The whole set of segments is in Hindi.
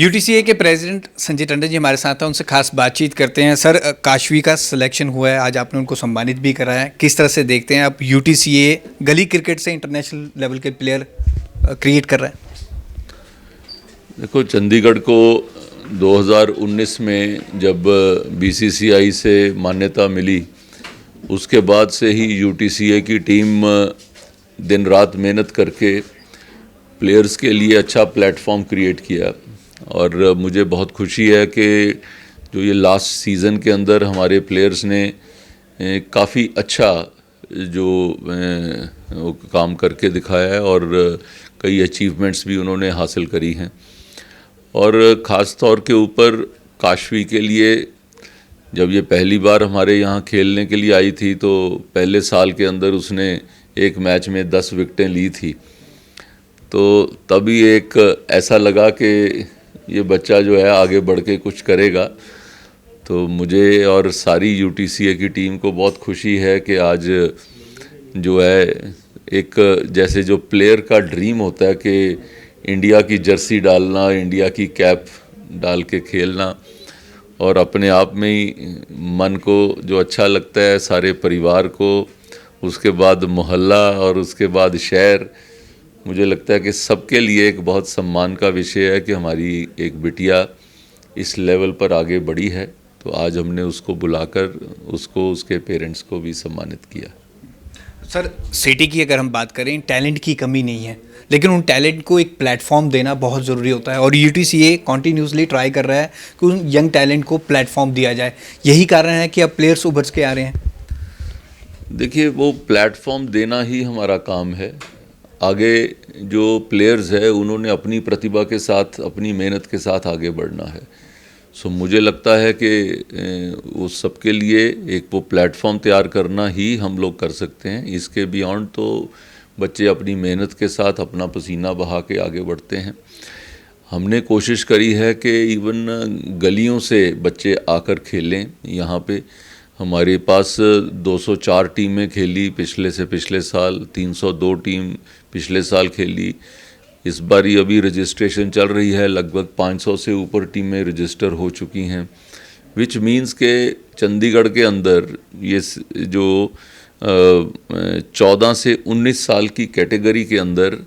यूटीसीए के प्रेसिडेंट संजय टंडन जी हमारे साथ हैं, उनसे खास बातचीत करते हैं। सर, काशवी का सिलेक्शन हुआ है, आज आपने उनको सम्मानित भी करा है, किस तरह से देखते हैं आप यूटीसीए गली क्रिकेट से इंटरनेशनल लेवल के प्लेयर क्रिएट कर रहा है? देखो, चंडीगढ़ को 2019 में जब बीसीसीआई से मान्यता मिली, उसके बाद से ही यूटीसीए की टीम दिन रात मेहनत करके प्लेयर्स के लिए अच्छा प्लेटफॉर्म क्रिएट किया। और मुझे बहुत खुशी है कि जो ये लास्ट सीज़न के अंदर हमारे प्लेयर्स ने काफ़ी अच्छा जो काम करके दिखाया है और कई अचीवमेंट्स भी उन्होंने हासिल करी हैं। और ख़ास तौर के ऊपर काशवी के लिए जब ये पहली बार हमारे यहाँ खेलने के लिए आई थी तो पहले साल के अंदर उसने एक मैच में 10 विकेटें ली थी। तो तभी एक ऐसा लगा कि ये बच्चा जो है आगे बढ़ के कुछ करेगा। तो मुझे और सारी यूटीसीए की टीम को बहुत खुशी है कि आज जो है एक जैसे जो प्लेयर का ड्रीम होता है कि इंडिया की जर्सी डालना, इंडिया की कैप डाल के खेलना, और अपने आप में ही मन को जो अच्छा लगता है, सारे परिवार को, उसके बाद मोहल्ला और उसके बाद शहर, मुझे लगता है कि सबके लिए एक बहुत सम्मान का विषय है कि हमारी एक बिटिया इस लेवल पर आगे बढ़ी है। तो आज हमने उसको बुलाकर उसको, उसके पेरेंट्स को भी सम्मानित किया। सर, सिटी की अगर हम बात करें, टैलेंट की कमी नहीं है, लेकिन उन टैलेंट को एक प्लेटफॉर्म देना बहुत ज़रूरी होता है और यूटीसीए कॉन्टीन्यूसली ट्राई कर रहा है कि उन यंग टैलेंट को प्लेटफॉर्म दिया जाए। यही कारण है कि अब प्लेयर्स उभर के आ रहे हैं। देखिए, वो प्लेटफॉर्म देना ही हमारा काम है। आगे जो प्लेयर्स है उन्होंने अपनी प्रतिभा के साथ, अपनी मेहनत के साथ आगे बढ़ना है। सो मुझे लगता है कि उस सबके लिए एक वो प्लेटफॉर्म तैयार करना ही हम लोग कर सकते हैं। इसके बियॉन्ड तो बच्चे अपनी मेहनत के साथ अपना पसीना बहा के आगे बढ़ते हैं। हमने कोशिश करी है कि इवन गलियों से बच्चे आकर खेलें। यहाँ पे हमारे पास 204 टीमें खेली पिछले से पिछले साल, 302 टीम पिछले साल खेली। इस बार ही अभी रजिस्ट्रेशन चल रही है, लगभग 500 से ऊपर टीमें रजिस्टर हो चुकी हैं। विच मीन्स के चंडीगढ़ के अंदर ये जो 14 से 19 साल की कैटेगरी के अंदर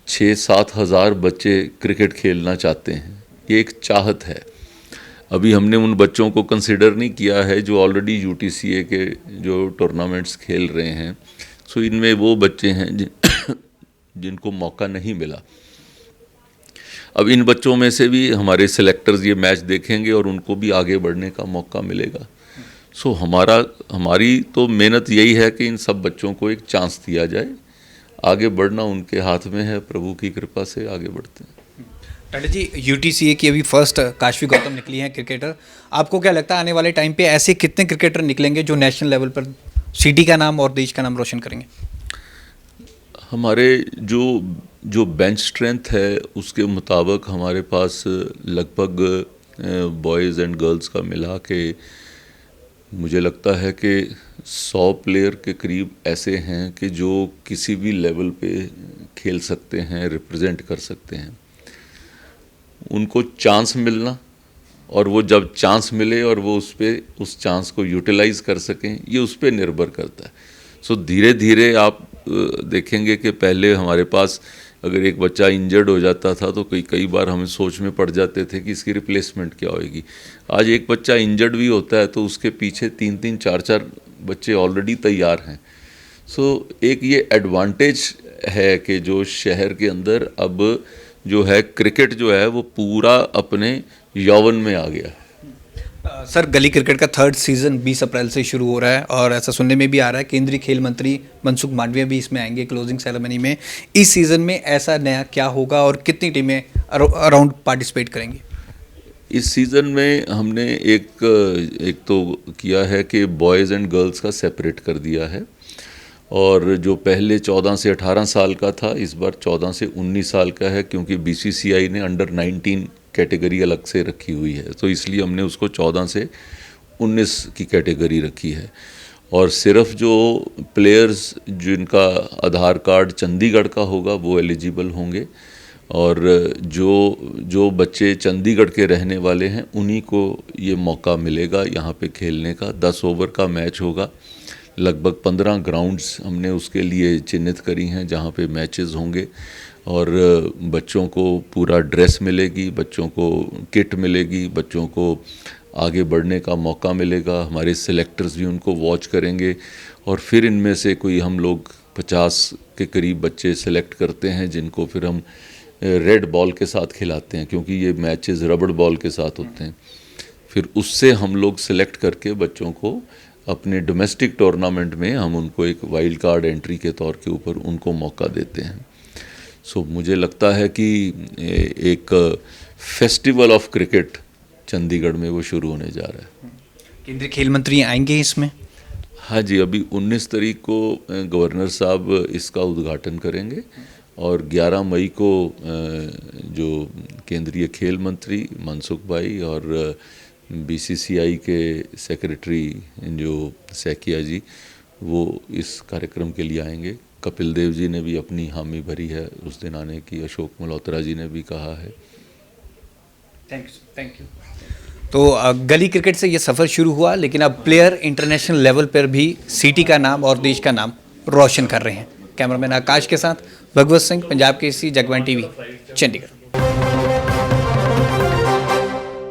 6-7 हज़ार बच्चे क्रिकेट खेलना चाहते हैं। ये एक चाहत है। अभी हमने उन बच्चों को कंसिडर नहीं किया है जो ऑलरेडी यूटीसीए के जो टूर्नामेंट्स खेल रहे हैं। सो इनमें वो बच्चे हैं जिनको मौका नहीं मिला। अब इन बच्चों में से भी हमारे सिलेक्टर्स ये मैच देखेंगे और उनको भी आगे बढ़ने का मौका मिलेगा। सो हमारी तो मेहनत यही है कि इन सब बच्चों को एक चांस दिया जाए। आगे बढ़ना उनके हाथ में है, प्रभु की कृपा से आगे बढ़ते हैं। टंडन जी, यूटीसीए की अभी फर्स्ट काशवी गौतम निकली हैं क्रिकेटर। आपको क्या लगता है आने वाले टाइम पे ऐसे कितने क्रिकेटर निकलेंगे जो नेशनल लेवल पर सिटी का नाम और देश का नाम रोशन करेंगे? हमारे जो बेंच स्ट्रेंथ है उसके मुताबिक हमारे पास लगभग बॉयज़ एंड गर्ल्स का मिला के मुझे लगता है कि 100 प्लेयर के करीब ऐसे हैं कि जो किसी भी लेवल पे खेल सकते हैं, रिप्रेजेंट कर सकते हैं। उनको चांस मिलना और वो जब चांस मिले और वो उस चांस को यूटिलाइज कर सकें, ये उस पर निर्भर करता है। सो धीरे धीरे आप देखेंगे कि पहले हमारे पास अगर एक बच्चा इंजर्ड हो जाता था तो कई बार हम सोच में पड़ जाते थे कि इसकी रिप्लेसमेंट क्या होएगी। आज एक बच्चा इंजर्ड भी होता है तो उसके पीछे 3-3, 4-4 बच्चे ऑलरेडी तैयार हैं। सो एक ये एडवांटेज है कि जो शहर के अंदर अब जो है क्रिकेट जो है वो पूरा अपने यौवन में आ गया है। सर, गली क्रिकेट का थर्ड सीज़न 20 अप्रैल से शुरू हो रहा है और ऐसा सुनने में भी आ रहा है केंद्रीय खेल मंत्री मनसुख मांडविया भी इसमें आएंगे क्लोजिंग सेरेमनी में। इस सीज़न में ऐसा नया क्या होगा और कितनी टीमें अराउंड पार्टिसिपेट करेंगी? इस सीज़न में हमने एक तो किया है कि बॉयज़ एंड गर्ल्स का सेपरेट कर दिया है, और जो पहले 14 से 18 साल का था इस बार 14 से 19 साल का है, क्योंकि बीसीसीआई ने अंडर 19 कैटेगरी अलग से रखी हुई है। तो इसलिए हमने उसको 14 से 19 की कैटेगरी रखी है। और सिर्फ जो प्लेयर्स जिनका आधार कार्ड चंडीगढ़ का होगा वो एलिजिबल होंगे। और जो बच्चे चंडीगढ़ के रहने वाले हैं उन्हीं को ये मौका मिलेगा यहाँ पे खेलने का। 10 ओवर का मैच होगा, लगभग 15 ग्राउंड्स हमने उसके लिए चिन्हित करी हैं जहाँ पे मैचेस होंगे, और बच्चों को पूरा ड्रेस मिलेगी, बच्चों को किट मिलेगी, बच्चों को आगे बढ़ने का मौका मिलेगा। हमारे सिलेक्टर्स भी उनको वॉच करेंगे और फिर इनमें से कोई हम लोग 50 के करीब बच्चे सेलेक्ट करते हैं जिनको फिर हम रेड बॉल के साथ खिलाते हैं, क्योंकि ये मैचेस रबड़ बॉल के साथ होते हैं। फिर उससे हम लोग सेलेक्ट करके बच्चों को अपने डोमेस्टिक टूर्नामेंट में हम उनको एक वाइल्ड कार्ड एंट्री के तौर के ऊपर उनको मौका देते हैं। सो मुझे लगता है कि एक फेस्टिवल ऑफ क्रिकेट चंडीगढ़ में वो शुरू होने जा रहा है। केंद्रीय खेल मंत्री आएंगे इसमें? हाँ जी, अभी 19 तारीख को गवर्नर साहब इसका उद्घाटन करेंगे और 11 मई को जो केंद्रीय खेल मंत्री मनसुख भाई और बीसीसीआई के सेक्रेटरी जो सैकिया जी, वो इस कार्यक्रम के लिए आएंगे। कपिल देव जी ने भी अपनी हामी भरी है उस दिन आने की, अशोक मल्होत्रा जी ने भी कहा है। Thank you. तो गली क्रिकेट से ये सफ़र शुरू हुआ, लेकिन अब प्लेयर इंटरनेशनल लेवल पर भी सिटी का नाम और देश का नाम रोशन कर रहे हैं। कैमरामैन आकाश के साथ भगवत सिंह, पंजाब केसरी, जगबानी टीवी, चंडीगढ़।